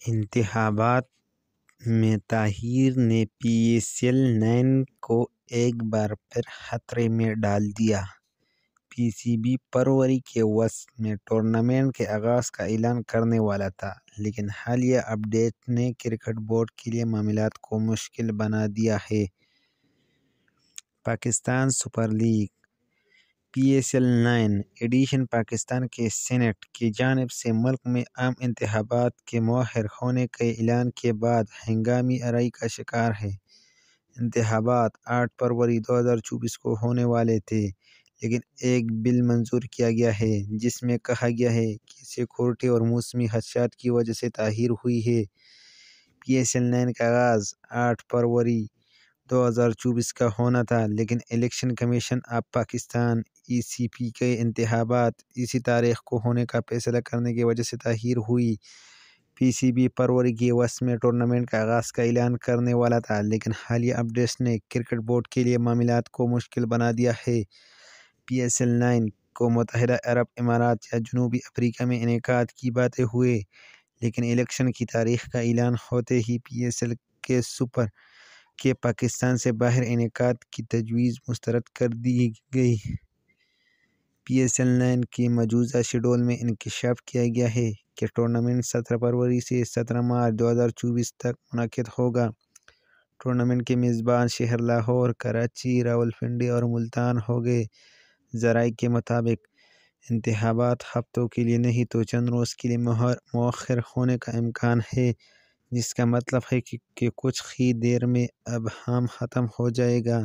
انتخابات میں طاہر نے PSL-9 کو ایک بار پھر خطرے میں ڈال دیا۔ PCB فروری کے وسط میں ٹورنامنٹ کے آغاز کا اعلان کرنے والا تھا، لیکن حالیہ اپ ڈیٹ نے کرکٹ بورڈ کے لیے معاملات کو مشکل بنا دیا ہے۔ Pakistan super league PSL-9 edition Pakistan کے سینیٹ کی جانب سے ملک میں عام انتخابات کے مؤخر ہونے کے اعلان کے بعد ہنگامی آرائی کا شکار ہے۔ انتخابات 8 فروری 2024 کو ہونے والے تھے، لیکن ایک بل منظور کیا گیا ہے جس میں کہا گیا ہے کہ سیکورٹی اور موسمی خدشات کی وجہ سے تاخیر ہوئی ہے۔ PSL-9 کا آغاز 8 فروری 2024 کا ہونا تھا، لیکن election commission of Pakistan ECP کے انتخابات اسی تاریخ کو ہونے کا فیصلہ کرنے کی وجہ سے تاخیر ہوئی۔ PCB فروری کے وسط میں ٹورنامنٹ کا آغاز کا اعلان کرنے والا تھا، لیکن حالیہ اپ ڈیٹس نے کرکٹ بورڈ کے لیے معاملات کو مشکل بنا دیا ہے۔ PSL-9 کو متحدہ عرب امارات یا جنوبی افریقہ میں انعقاد کی باتیں ہوئے، لیکن الیکشن کی تاریخ کا اعلان ہوتے ہی PSL کے سپر کے پاکستان سے باہر انعقاد کی تجویز مسترد کر دی گئی۔ PSL-9 کے مجوزہ شیڈول میں انکشاف کیا گیا ہے کہ ٹورنامنٹ 17 فروری سے 17 مارچ 2024 تک منعقد ہوگا۔ ٹورنامنٹ کے میزبان شہر لاہور، کراچی، راولپنڈی اور ملتان ہوں گے۔ ذرائع کے مطابق انتخابات ہفتوں کے لیے نہیں تو چند روز کے لیے مؤخر ہونے کا امکان ہے، جس کا مطلب ہے کہ کچھ ہی دیر میں ابہام ختم ہو جائے گا۔